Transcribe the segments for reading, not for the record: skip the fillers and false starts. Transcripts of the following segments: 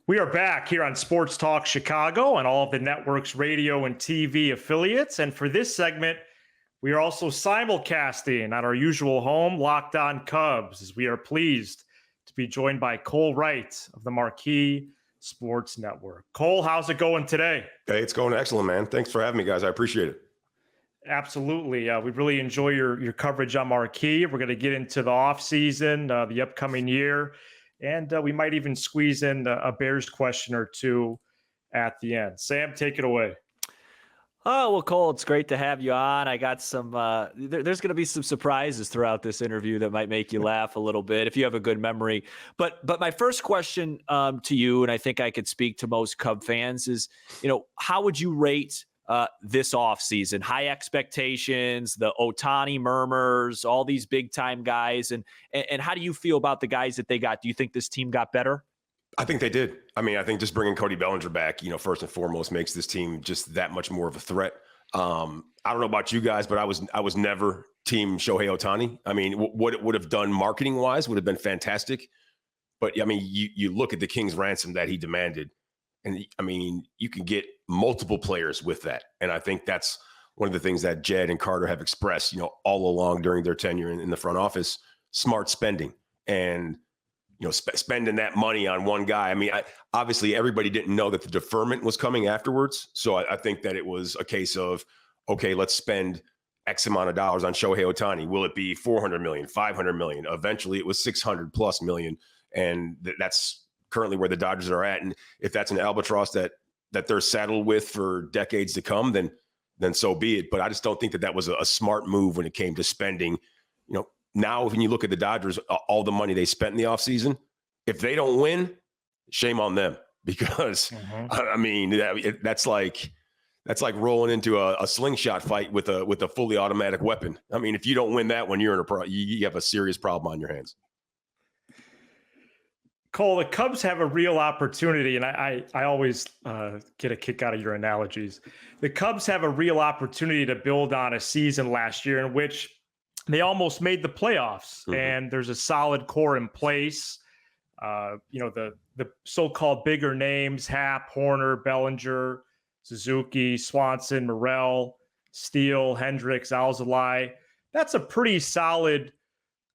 We are back here on Sports Talk Chicago and all of the network's radio and TV affiliates. And for this segment, we are also simulcasting at our usual home, Locked On Cubs, as we are pleased to be joined by Cole Wright of the Marquee Sports Network. Cole, how's it going today? Hey, it's going excellent, man. Thanks for having me, guys. I appreciate it. Absolutely. We really enjoy your coverage on Marquee. We're going to get into the offseason, the upcoming year, and we might even squeeze in a Bears question or two at the end. Sam, take it away. Oh, well, Cole, it's great to have you on. I got some there's going to be some surprises throughout this interview that might make you laugh a little bit if you have a good memory. But my first question to you, and I think I could speak to most Cub fans, is, how would you rate this offseason? High expectations, the Ohtani murmurs, all these big-time guys, and how do you feel about the guys that they got? Do you think this team got better? I think they did. I mean, I think just bringing Cody Bellinger back, first and foremost, makes this team just that much more of a threat. I don't know about you guys, but I was never team Shohei Ohtani. I mean, what it would have done marketing-wise would have been fantastic. But, I mean, you look at the King's ransom that he demanded, and, I mean, you can get multiple players with that. And I think that's one of the things that Jed and Carter have expressed, all along during their tenure in the front office, smart spending. And spending that money on one guy. I mean, obviously everybody didn't know that the deferment was coming afterwards. So I think that it was a case of, okay, let's spend X amount of dollars on Shohei Ohtani. Will it be 400 million, 500 million? Eventually it was 600 plus million. And that's currently where the Dodgers are at. And if that's an albatross that they're saddled with for decades to come, then so be it. But I just don't think that was a smart move when it came to spending. Now, when you look at the Dodgers, all the money they spent in the offseason, if they don't win, shame on them. Because, I mean, that's like rolling into a slingshot fight with a fully automatic weapon. I mean, if you don't win that one, you have a serious problem on your hands. Cole, the Cubs have a real opportunity, and I always get a kick out of your analogies. The Cubs have a real opportunity to build on a season last year in which they almost made the playoffs, and there's a solid core in place. The so-called bigger names, Happ, Horner, Bellinger, Suzuki, Swanson, Morel, Steele, Hendricks, Alzolay. That's a pretty solid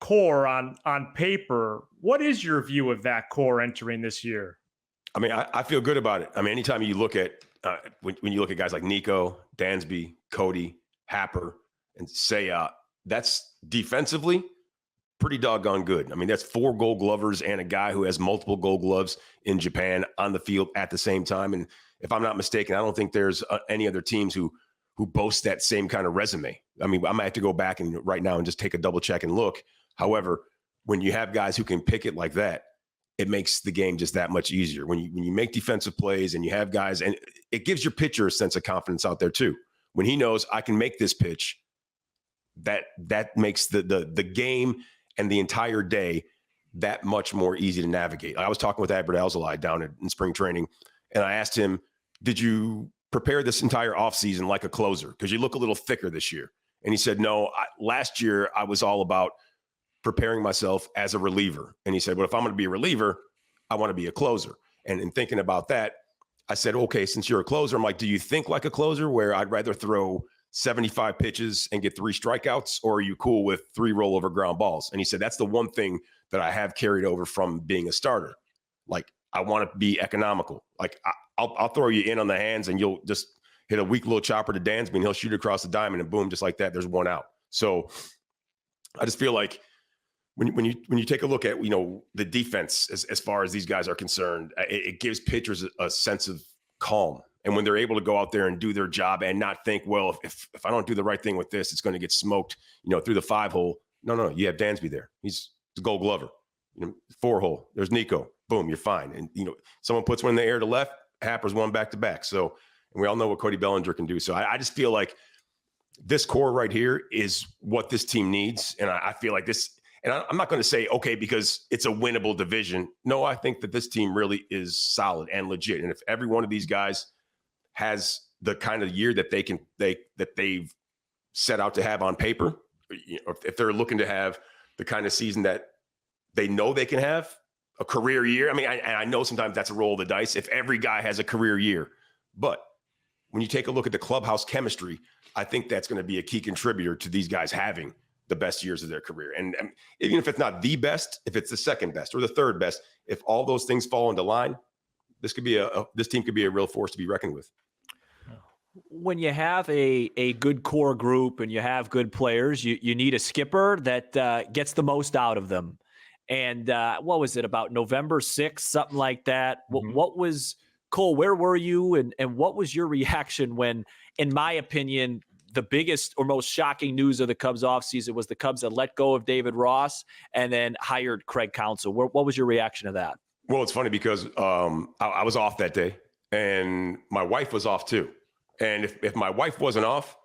core on paper. What is your view of that core entering this year? I mean, I feel good about it. I mean, anytime you look at when you look at guys like Nico, Dansby, Cody, Happer, and Seiya, that's defensively pretty doggone good. I mean, that's 4 Gold Glovers and a guy who has multiple Gold Gloves in Japan on the field at the same time. And if I'm not mistaken, I don't think there's any other teams who boast that same kind of resume. I mean, I might have to go back and right now and just take a double check and look. However, when you have guys who can pick it like that, it makes the game just that much easier. When you make defensive plays and you have guys, and it gives your pitcher a sense of confidence out there too. When he knows I can make this pitch, that makes the game and the entire day that much more easy to navigate. I was talking with Adbert Alzolay down in spring training, and I asked him, did you prepare this entire offseason like a closer? Because you look a little thicker this year. And he said, no, last year I was all about preparing myself as a reliever. And he said, well, if I'm going to be a reliever, I want to be a closer. And in thinking about that, I said, okay, since you're a closer, I'm like, do you think like a closer where I'd rather throw 75 pitches and get 3 strikeouts, or are you cool with 3 rollover ground balls? And he said, that's the one thing that I have carried over from being a starter. Like, I want to be economical. Like, I'll throw you in on the hands and you'll just hit a weak little chopper to Dansby and he'll shoot across the diamond and boom, just like that, there's 1 out. So I just feel like when you take a look at, the defense as far as these guys are concerned, it gives pitchers a sense of calm. And when they're able to go out there and do their job and not think, well, if I don't do the right thing with this, it's going to get smoked, through the 5-hole. No, you have Dansby there. He's a Gold Glover. 4-hole. There's Nico. Boom, you're fine. And someone puts one in the air to left, Happer's 1 back-to-back. So, and we all know what Cody Bellinger can do. So I just feel like this core right here is what this team needs. And I feel like this, and I'm not going to say, okay, because it's a winnable division. No, I think that this team really is solid and legit. And if every one of these guys has the kind of year that they've set out to have on paper, if they're looking to have the kind of season that they know they can have, a career year. I mean, I know sometimes that's a roll of the dice if every guy has a career year. But when you take a look at the clubhouse chemistry, I think that's going to be a key contributor to these guys having the best years of their career. And even if it's not the best, if it's the second best or the third best, if all those things fall into line, this team could be a real force to be reckoned with. When you have a good core group and you have good players, you need a skipper that gets the most out of them. And what was it, about November 6th, something like that? Mm-hmm. What was, Cole, where were you? And what was your reaction when, in my opinion, the biggest or most shocking news of the Cubs offseason was the Cubs had let go of David Ross and then hired Craig Counsell? What was your reaction to that? Well, it's funny because I was off that day and my wife was off too. And if my wife wasn't off,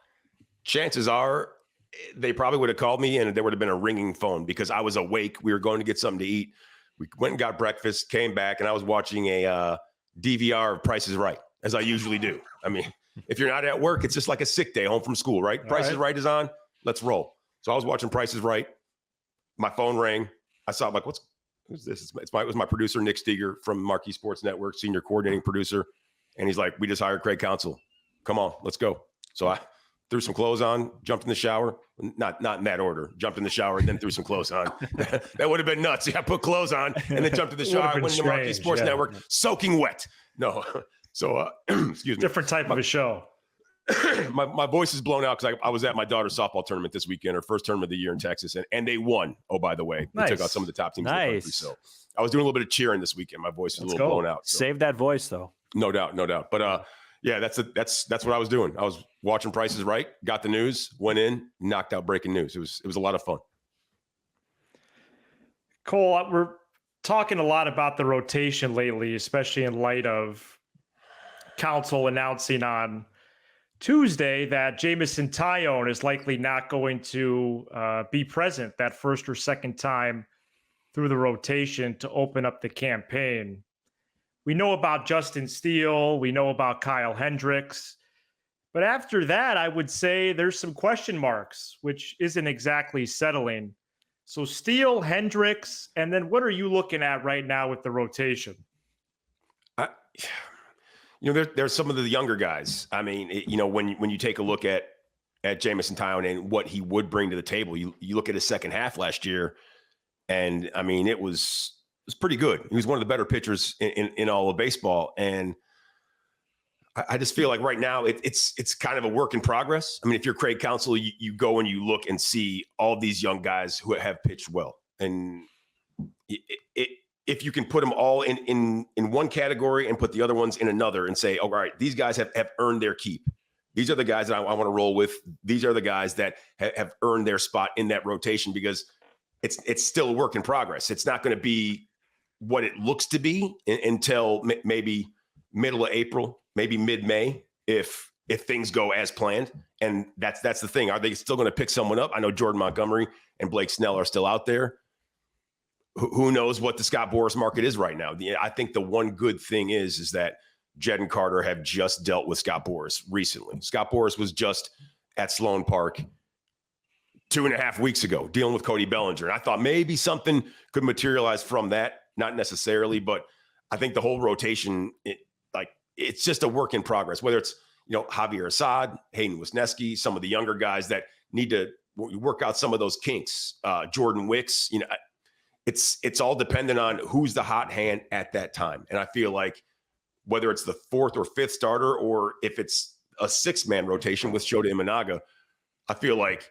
chances are they probably would have called me and there would have been a ringing phone because I was awake. We were going to get something to eat. We went and got breakfast, came back, and I was watching a DVR of Price is Right, as I usually do. I mean, if you're not at work, it's just like a sick day home from school, right? Price is Right is on. Let's roll. So I was watching Price is Right. My phone rang. I saw, like, who's this? It was my producer, Nick Steger from Marquee Sports Network, senior coordinating producer. And he's like, we just hired Craig Counsell. Come on, let's go. So I threw some clothes on, jumped in the shower. Not in that order. Jumped in the shower and then threw some clothes on. That would have been nuts. Yeah, put clothes on and then jumped in the shower. Went to Marquee Sports Network, soaking wet. No. So, excuse me. Different type of a show. My voice is blown out because I was at my daughter's softball tournament this weekend, her first tournament of the year in Texas, and they won. Oh, by the way, they took out some of the top teams in the country. So I was doing a little bit of cheering this weekend. My voice was a little blown out. So. Save that voice, though. No doubt. But yeah, that's what I was doing. I was watching Price is Right, got the news, went in, knocked out breaking news. It was a lot of fun. Cole, we're talking a lot about the rotation lately, especially in light of Counsell announcing on Tuesday that Jamison Tyone is likely not going to be present that first or second time through the rotation to open up the campaign. We know about Justin Steele. We know about Kyle Hendricks. But after that, I would say there's some question marks, which isn't exactly settling. So Steele, Hendricks, and then what are you looking at right now with the rotation? There's some of the younger guys. I mean, when you take a look at Jamison Tyone and what he would bring to the table, you look at his second half last year, and I mean, it was pretty good. He was one of the better pitchers in all of baseball, and I just feel like right now it's kind of a work in progress. I mean, if you're Craig Counsell, you go and you look and see all these young guys who have pitched well, and if you can put them all in one category and put the other ones in another and say, all right, these guys have earned their keep. These are the guys that I want to roll with. These are the guys that have earned their spot in that rotation, because it's still a work in progress. It's not going to be what it looks to be until maybe middle of April, maybe mid-May, if things go as planned. And that's the thing. Are they still going to pick someone up? I know Jordan Montgomery and Blake Snell are still out there. Who knows what the Scott Boras market is right now? I think the one good thing is that Jed and Carter have just dealt with Scott Boras recently. Scott Boras was just at Sloan Park 2.5 weeks ago dealing with Cody Bellinger. And I thought maybe something could materialize from that. Not necessarily, but I think the whole rotation, it's just a work in progress, whether it's, Javier Assad, Hayden Wisniewski, some of the younger guys that need to work out some of those kinks, Jordan Wicks, it's all dependent on who's the hot hand at that time. And I feel like whether it's the fourth or fifth starter, or if it's a 6-man rotation with Shota Imanaga, I feel like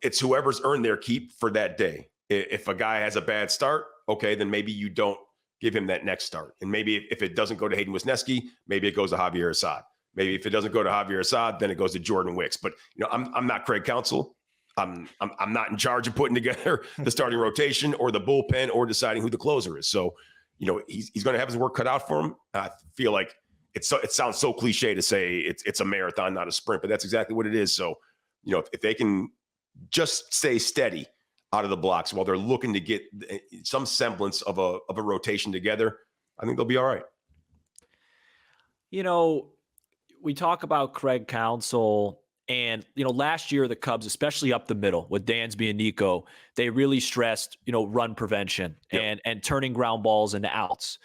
it's whoever's earned their keep for that day. If a guy has a bad start, okay, then maybe you don't give him that next start. And maybe if it doesn't go to Hayden Wisniewski, maybe it goes to Javier Assad. Maybe if it doesn't go to Javier Assad, then it goes to Jordan Wicks. But I'm not Craig Counsell. I'm not in charge of putting together the starting rotation or the bullpen or deciding who the closer is. So, he's going to have his work cut out for him. I feel like it sounds so cliche to say it's a marathon, not a sprint, but that's exactly what it is. So, if they can just stay steady out of the blocks while they're looking to get some semblance of a rotation together, I think they'll be all right. We talk about Craig Counsell, And, last year, the Cubs, especially up the middle with Dansby and Nico, they really stressed, run prevention and turning ground balls into outs.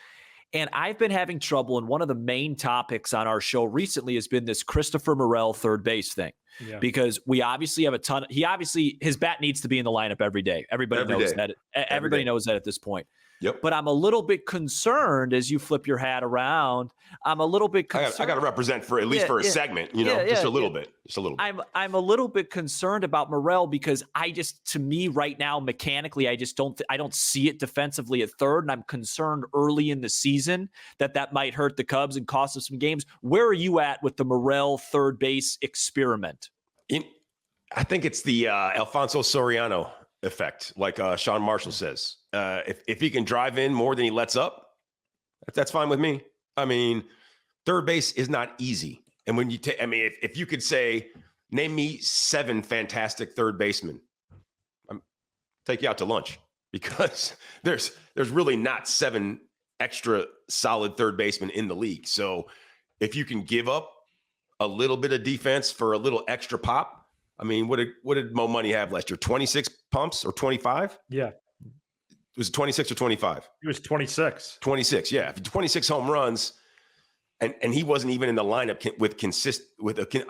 And I've been having trouble. And one of the main topics on our show recently has been this Christopher Morel third base thing, because we obviously have his bat needs to be in the lineup every day. Everybody knows that. Everybody knows that at this point. Yep. But I'm a little bit concerned as you flip your hat around. I'm a little bit concerned. I got to represent for a segment, just a little bit. I'm a little bit concerned about Morel because to me right now, mechanically, I don't see it defensively at third. And I'm concerned early in the season that might hurt the Cubs and cost us some games. Where are you at with the Morel third base experiment? I think it's the Alfonso Soriano effect, like Sean Marshall says. If he can drive in more than he lets up, that's fine with me. I mean, third base is not easy. And when you if you could say, name me 7 fantastic third basemen, I'll take you out to lunch, because there's really not 7 extra solid third basemen in the league. So if you can give up a little bit of defense for a little extra pop, I mean, what did Mo Money have last year? 26 pumps or 25? Yeah. Was it 26 or 25? He was 26. 26, yeah. 26 home runs, and he wasn't even in the lineup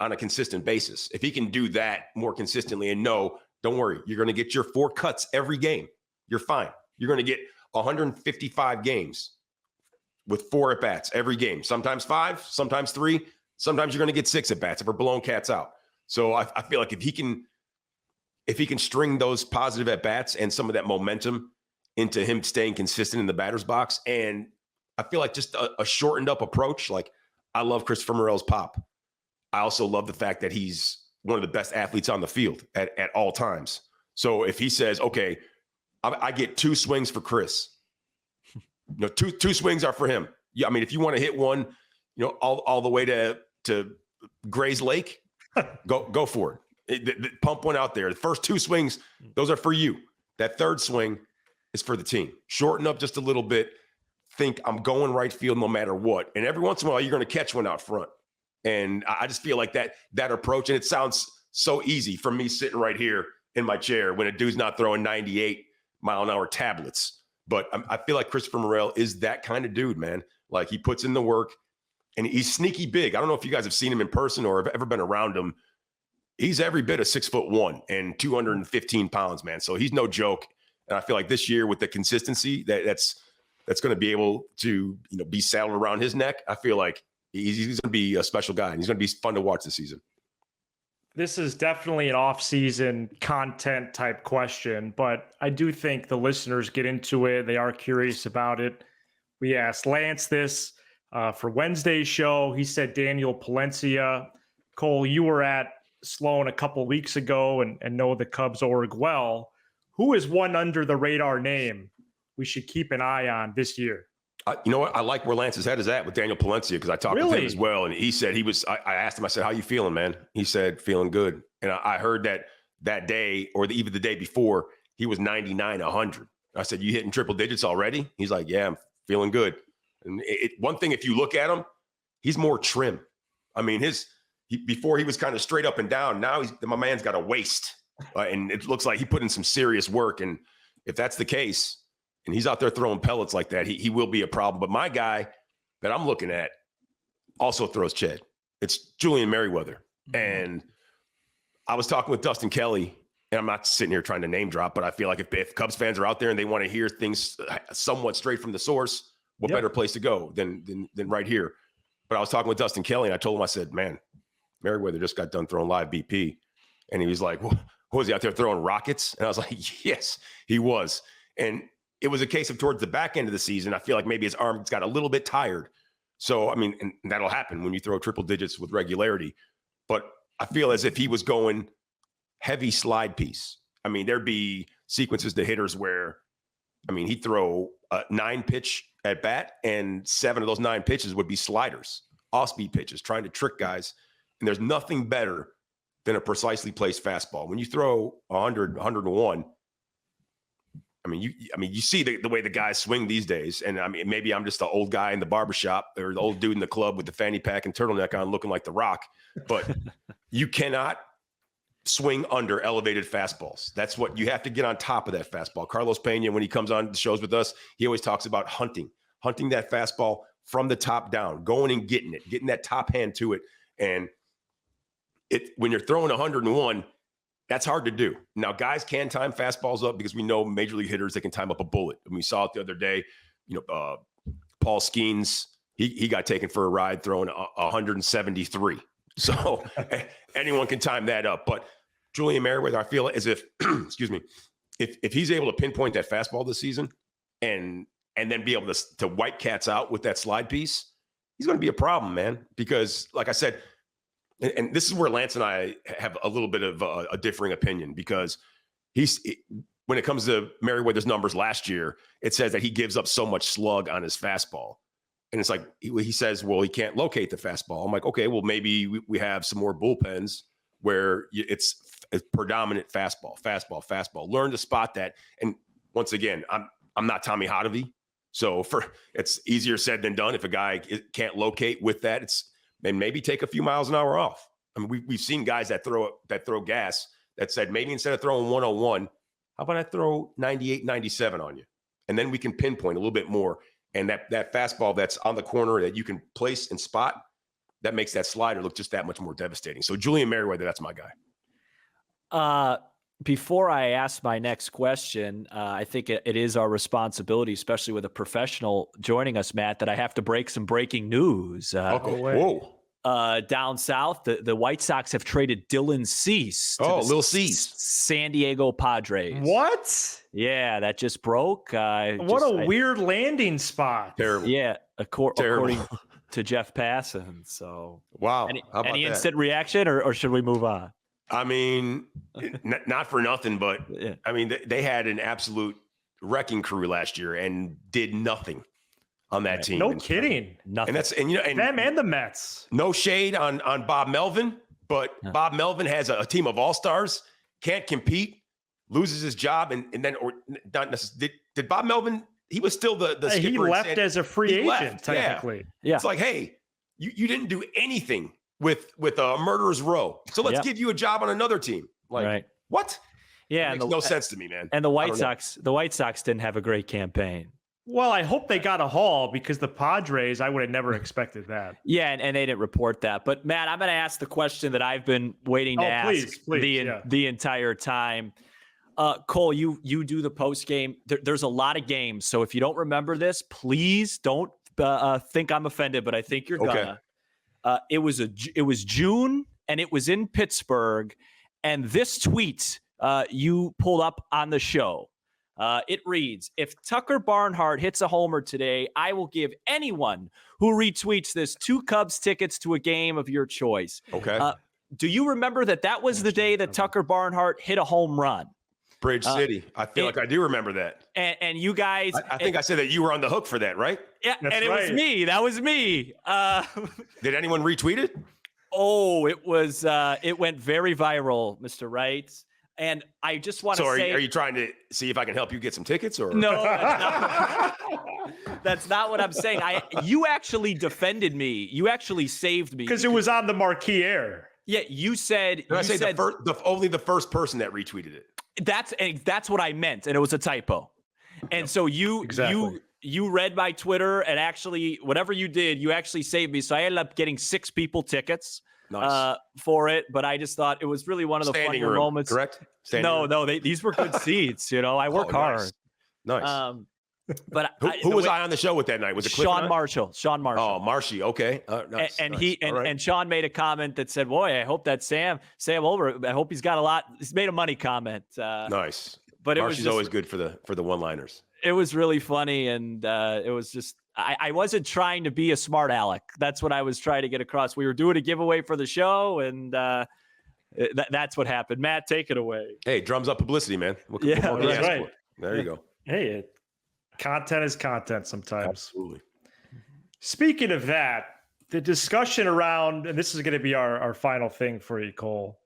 on a consistent basis. If he can do that more consistently, and no, don't worry, you're going to get your 4 cuts every game. You're fine. You're going to get 155 games with 4 at-bats every game. Sometimes 5, sometimes 3, sometimes you're going to get 6 at-bats if we're blowing cats out. So I feel like if he can string those positive at-bats and some of that momentum into him staying consistent in the batter's box, and I feel like just a shortened up approach. Like, I love Christopher Morel's pop. I also love the fact that he's one of the best athletes on the field at all times. So if he says, okay, I get 2 swings for Chris, two swings are for him. Yeah, I mean, if you want to hit one, all the way to Gray's Lake, go for it. Pump one out there. The first 2 swings, those are for you. That third swing is for the team. Shorten up just a little bit. Think I'm going right field no matter what. And every once in a while, you're going to catch one out front. And I just feel like that approach, and it sounds so easy from me sitting right here in my chair when a dude's not throwing 98-mile-an-hour tablets. But I feel like Christopher Morel is that kind of dude, man. Like, he puts in the work, and he's sneaky big. I don't know if you guys have seen him in person or have ever been around him. He's every bit of 6'1" and 215 pounds, man. So he's no joke. And I feel like this year with the consistency that's going to be able to be saddled around his neck, I feel like he's going to be a special guy, and he's going to be fun to watch this season. This is definitely an off-season content type question, but I do think the listeners get into it. They are curious about it. We asked Lance this for Wednesday's show. He said Daniel Palencia. Cole, you were at Sloan a couple of weeks ago and know the Cubs org well. Who is one under the radar name we should keep an eye on this year? You know what? I like where Lance's head is at with Daniel Palencia, because I talked with him as well. And he said I asked him, I said, how you feeling, man? He said, feeling good. And I heard that day, or even the day before, he was 99, 100. I said, you hitting triple digits already? He's like, yeah, I'm feeling good. And one thing, if you look at him, he's more trim. I mean, before he was kind of straight up and down. Now my man's got a waist. And it looks like he put in some serious work. And if that's the case, and he's out there throwing pellets like that, he will be a problem. But my guy that I'm looking at also throws Ched. It's Julian Merriweather. Mm-hmm. And I was talking with Dustin Kelly, and I'm not sitting here trying to name drop, but I feel like if Cubs fans are out there and they want to hear things somewhat straight from the source, what better place to go than right here? But I was talking with Dustin Kelly, and I told him, I said, man, Merriweather just got done throwing live BP. And he was like, well, was he out there throwing rockets? And I was like, yes, he was. And it was a case of towards the back end of the season, I feel like maybe his arm got a little bit tired. So, I mean, and that'll happen when you throw triple digits with regularity. But I feel as if he was going heavy slide piece. I mean, there'd be sequences to hitters where, I mean, he'd throw a 9-pitch at bat, and 7 of those 9 pitches would be sliders, off-speed pitches, trying to trick guys. And there's nothing better than a precisely placed fastball. When you throw 100, 101, I mean, you see the way the guys swing these days. And I mean, maybe I'm just the old guy in the barbershop or the old dude in the club with the fanny pack and turtleneck on looking like The Rock. But you cannot swing under elevated fastballs. That's what you have to get on top of that fastball. Carlos Pena, when he comes on the shows with us, he always talks about hunting that fastball from the top down, going and getting it, getting that top hand to it. And when you're throwing 101, that's hard to do. Now, guys can time fastballs up because we know major league hitters, they can time up a bullet. And we saw it the other day, Paul Skeens, he got taken for a ride throwing 173. So anyone can time that up. But Julian Merriweather, I feel as if, excuse me, if he's able to pinpoint that fastball this season and then be able to wipe cats out with that slide piece, he's going to be a problem, man. Because like I said, and this is where Lance and I have a little bit of a differing opinion, because when it comes to Merriweather's numbers last year, it says that he gives up so much slug on his fastball. And it's like, he says, well, he can't locate the fastball. I'm like, okay, well, maybe we have some more bullpens where it's predominant fastball. Learn to spot that. And once again, I'm not Tommy Hotovy. So it's easier said than done. If a guy can't locate with that, and maybe take a few miles an hour off. I mean, we've seen guys that throw gas that said, maybe instead of throwing 101, how about I throw 98, 97 on you? And then we can pinpoint a little bit more. And that fastball that's on the corner that you can place and spot, that makes that slider look just that much more devastating. So Julian Merriweather, that's my guy. Before I ask my next question, I think it is our responsibility, especially with a professional joining us, Matt, that I have to break some breaking news. Whoa. Down south, the White Sox have traded Dylan Cease to Lil Cease. San Diego Padres. What? Yeah, that just broke. Weird landing spot. Terrible. Yeah, according to Jeff Passan. So, wow. Any instant reaction, or should we move on? I mean, not for nothing, but yeah. I mean, they had an absolute wrecking crew last year and did nothing on that team. No kidding. Nothing. And them and the Mets. No shade on Bob Melvin, but Bob Melvin has a team of all-stars, can't compete, loses his job, and then or not necessarily. Did Bob Melvin? He was still the skipper. He left as a free agent, technically. Yeah. It's like, hey, you didn't do anything with a murderer's row, so let's give you a job on another team. Like, right. What? Yeah, it makes no sense to me, man. And the White Sox didn't have a great campaign. Well, I hope they got a haul, because the Padres, I would have never expected that. Yeah, and they didn't report that. But Matt, I'm going to ask the question that I've been waiting to ask the entire time. Cole, you do the post game. There's a lot of games, so if you don't remember this, please don't think I'm offended. But I think you're gonna. It was June, and it was in Pittsburgh, and this tweet you pulled up on the show. It reads, if Tucker Barnhart hits a homer today, I will give anyone who retweets this 2 Cubs tickets to a game of your choice. Okay. Do you remember that was the day that Tucker Barnhart hit a home run? Bridge City. I feel like I do remember that. And you guys... I think I said that you were on the hook for that, right? Yeah, That's and it was me. That was me. Did anyone retweet it? Oh, it went very viral, Mr. Wright. And I just want to say... are you trying to see if I can help you get some tickets? Or No, that's not what I'm saying. You actually defended me. You actually saved me. Because it was on the Marquee Air. Yeah, you said... only the first person that retweeted it. That's what I meant, and it was a typo. And so you read my Twitter, and actually, whatever you did, you actually saved me. So I ended up getting 6 people tickets. Nice. For it, but I just thought it was really one of the funnier moments. Correct? These were good seats. I work hard. Nice. But who was I on the show with that night? Was it Sean Marshall? Oh, Marshy. Okay. Nice. And Sean made a comment that said, "Boy, I hope that Sam Olbur. I hope he's got a lot." He's made a money comment. Nice. But Marshy's always good for the one-liners. It was really funny, and it was just. I wasn't trying to be a smart aleck. That's what I was trying to get across. We were doing a giveaway for the show, and that's what happened. Matt, take it away. Hey, drums up publicity, man. That's right. There you go. Hey, content is content sometimes. Absolutely. Speaking of that, the discussion around, and this is going to be our final thing for you, Cole.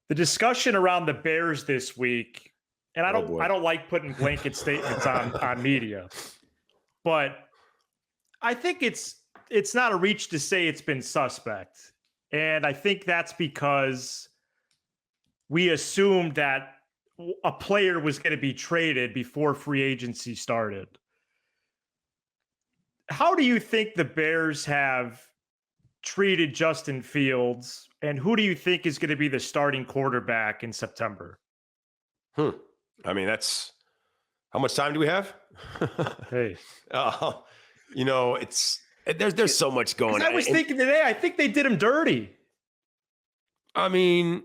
The discussion around the Bears this week, and I don't like putting blanket statements on media, but I think it's not a reach to say it's been suspect. And I think that's because we assumed that a player was going to be traded before free agency started. How do you think the Bears have treated Justin Fields, and who do you think is going to be the starting quarterback in September? I mean, that's how much time do we have? Hey, there's so much going on. I was thinking today, I think they did him dirty. I mean,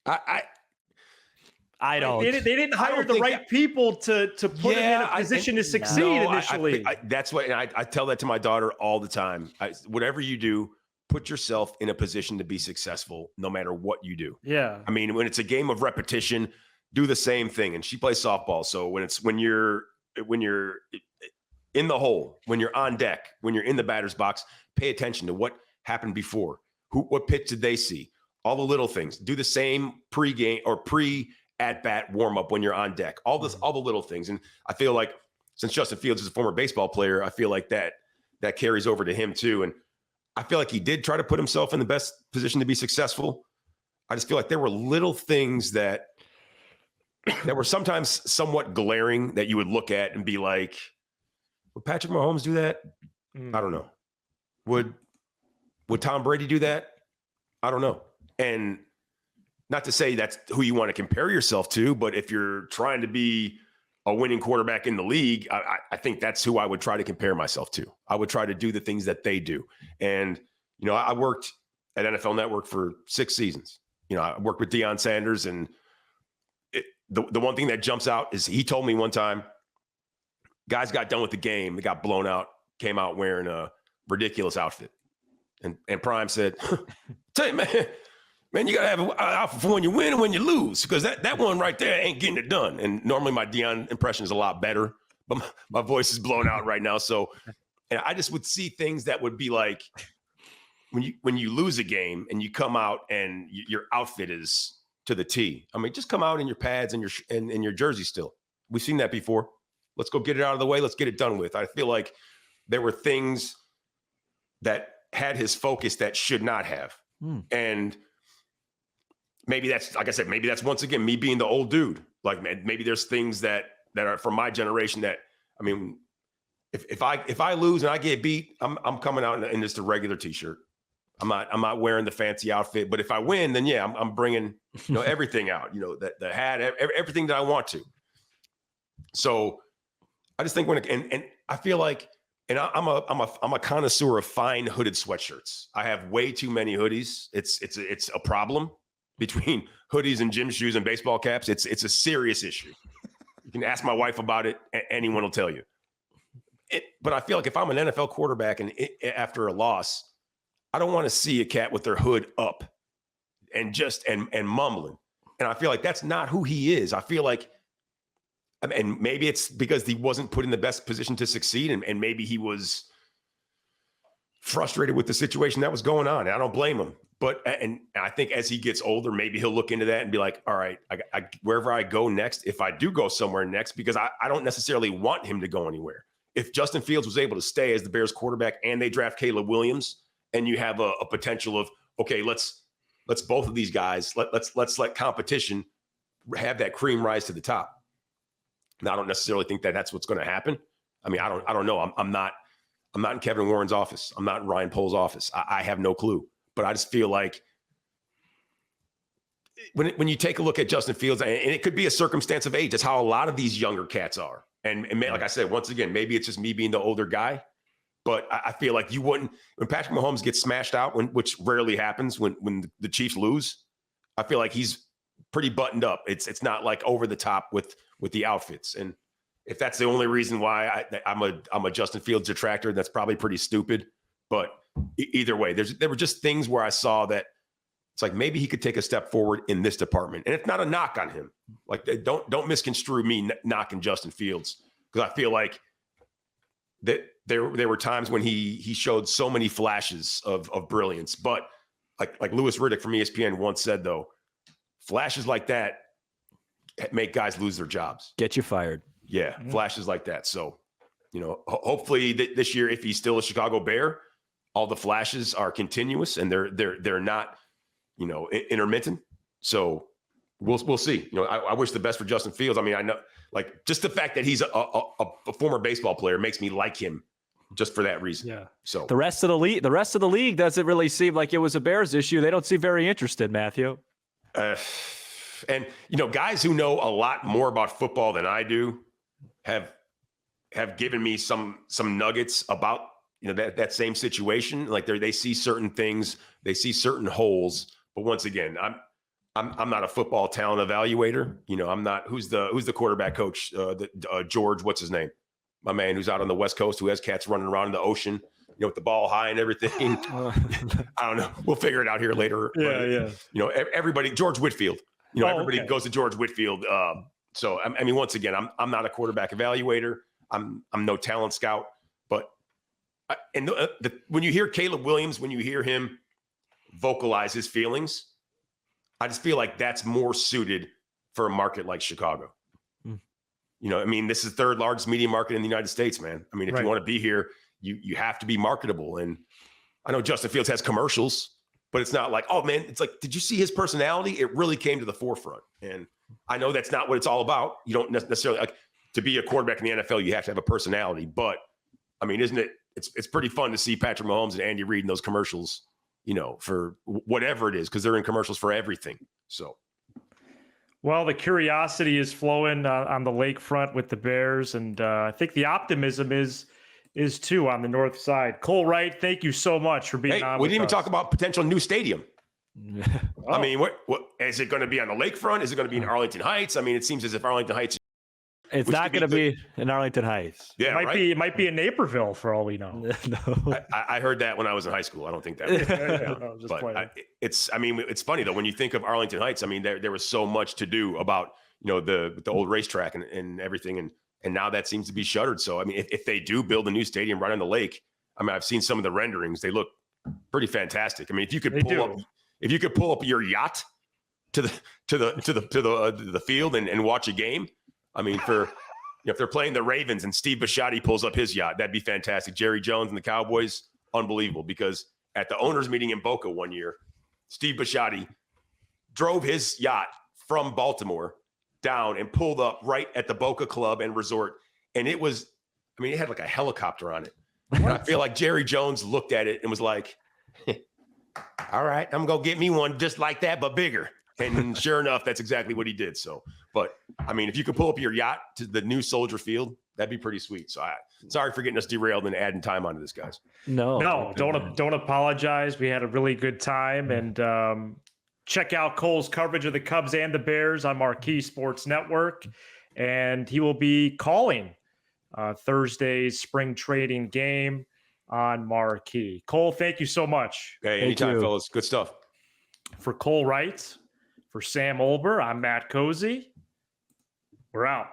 I don't. They didn't hire the right people to put him in a position to succeed initially. That's what I tell that to my daughter all the time. Whatever you do, put yourself in a position to be successful, no matter what you do. Yeah. I mean, when it's a game of repetition, do the same thing. And she plays softball, so when you're in the hole, when you're on deck, when you're in the batter's box, pay attention to what happened before. What pitch did they see? All the little things. Do the same pre-game or pre-at-bat warm-up when you're on deck. All the little things. And I feel like since Justin Fields is a former baseball player, I feel like that carries over to him too. And I feel like he did try to put himself in the best position to be successful. I just feel like there were little things that were sometimes somewhat glaring that you would look at and be like, would Patrick Mahomes do that? I don't know. Would Tom Brady do that? I don't know. And not to say that's who you want to compare yourself to, but if you're trying to be a winning quarterback in the league, I think that's who I would try to compare myself to. I would try to do the things that they do. And, I worked at NFL Network for 6 seasons. I worked with Deion Sanders, and the one thing that jumps out is he told me one time, guys got done with the game, they got blown out, came out wearing a ridiculous outfit. And Prime said, tell you, man, you got to have an outfit for when you win and when you lose, because that one right there ain't getting it done. And normally my Deion impression is a lot better, but my voice is blown out right now. So, and I just would see things that would be like, when you lose a game and you come out and your outfit is to the T. I mean, just come out in your pads and your jersey still. We've seen that before. Let's go get it out of the way. Let's get it done with. I feel like there were things that had his focus that should not have. And maybe that's, like I said, maybe that's once again me being the old dude. Like, maybe there's things that are from my generation that, I mean, if I lose and I get beat, I'm coming out in just a regular t-shirt. I'm not wearing the fancy outfit. But if I win, then yeah, I'm bringing everything out. The hat, everything that I want to. So I just think and I feel like, and I'm a connoisseur of fine hooded sweatshirts. I have way too many hoodies. It's a problem between hoodies and gym shoes and baseball caps. It's a serious issue. You can ask my wife about it. Anyone will tell you. But I feel like if I'm an NFL quarterback and after a loss, I don't want to see a cat with their hood up and mumbling. And I feel like that's not who he is. I feel like, and maybe it's because he wasn't put in the best position to succeed, and maybe he was frustrated with the situation that was going on. And I don't blame him. But and I think as he gets older, maybe he'll look into that and be like, all right, I wherever I go next, if I do go somewhere next, because I don't necessarily want him to go anywhere. If Justin Fields was able to stay as the Bears quarterback and they draft Caleb Williams, and you have a potential of, okay, let's both of these guys, let's let competition have that cream rise to the top. Now, I don't necessarily think that that's what's going to happen. I mean, I don't know. I'm not in Kevin Warren's office. I'm not in Ryan Pohl's office. I have no clue. But I just feel like when you take a look at Justin Fields, and it could be a circumstance of age. That's how a lot of these younger cats are. And like I said, once again, maybe it's just me being the older guy. But I feel like you wouldn't, when Patrick Mahomes gets smashed out, which rarely happens when the Chiefs lose, I feel like he's pretty buttoned up. It's not like over the top with the outfits. And if that's the only reason why I'm a Justin Fields detractor, that's probably pretty stupid. But either way, there were just things where I saw that it's like maybe he could take a step forward in this department. And it's not a knock on him. Like, don't misconstrue me knocking Justin Fields, because I feel like that there were times when he showed so many flashes of brilliance. But like Louis Riddick from ESPN once said, though, flashes like that make guys lose their jobs. Get you fired. Yeah, flashes like that. So, hopefully this year, if he's still a Chicago Bear, all the flashes are continuous and they're not, intermittent. So we'll see. I wish the best for Justin Fields. I mean, I know, like, just the fact that he's a former baseball player makes me like him just for that reason. Yeah. So the rest of the league doesn't really seem like it was a Bears issue. They don't seem very interested, Matthew. And guys who know a lot more about football than I do have given me some nuggets about that same situation. Like they see certain things, they see certain holes. But once again, I'm not a football talent evaluator. I'm not. Who's the quarterback coach? George, what's his name? My man who's out on the West Coast who has cats running around in the ocean, with the ball high and everything. I don't know. We'll figure it out here later. Yeah. Everybody, George Whitfield. Everybody goes to George Whitfield. So I mean, once again, I'm not a quarterback evaluator. I'm no talent scout. But when you hear Caleb Williams, when you hear him vocalize his feelings, I just feel like that's more suited for a market like Chicago. I mean, this is the third largest media market in the United States, man. I mean, if you want to be here, you have to be marketable. And I know Justin Fields has commercials, but it's not like, oh man, it's like, did you see his personality? It really came to the forefront. And I know that's not what it's all about. You don't necessarily to be a quarterback in the NFL, you have to have a personality. But I mean, isn't it? It's pretty fun to see Patrick Mahomes and Andy Reid in those commercials, for whatever it is, because they're in commercials for everything. So. Well, the curiosity is flowing on the lakefront with the Bears, and I think the optimism is too on the north side. Cole Wright, thank you so much for being on. We didn't even us. talk about potential new stadium. I mean, what is it going to be on the lakefront? Is it going to be in Arlington Heights? I mean, it seems as if Arlington Heights. It's not going to be in Arlington Heights. Yeah, it might be in Naperville for all we know. No. I heard that when I was in high school. I don't think that. I mean, it's funny though when you think of Arlington Heights. I mean, there was so much to do about the old racetrack and everything, and now that seems to be shuttered. So I mean, if they do build a new stadium right on the lake, I mean, I've seen some of the renderings. They look pretty fantastic. I mean, if you could pull up your yacht to the field and watch a game. I mean, if they're playing the Ravens and Steve Bisciotti pulls up his yacht, that'd be fantastic. Jerry Jones and the Cowboys, unbelievable. Because at the owners' meeting in Boca one year, Steve Bisciotti drove his yacht from Baltimore down and pulled up right at the Boca Club and Resort. And it had like a helicopter on it. And I feel like Jerry Jones looked at it and was like, all right, I'm going to get me one just like that, but bigger. And sure enough, that's exactly what he did. So, but I mean, if you could pull up your yacht to the new Soldier Field, that'd be pretty sweet. So sorry for getting us derailed and adding time onto this, guys. No, don't apologize. We had a really good time, and check out Cole's coverage of the Cubs and the Bears on Marquee Sports Network. And he will be calling Thursday's spring trading game on Marquee. Cole, thank you so much. Hey, anytime, fellas. Good stuff. For Cole Wright, for Sam Olbur, I'm Matt Cozzi. We're out.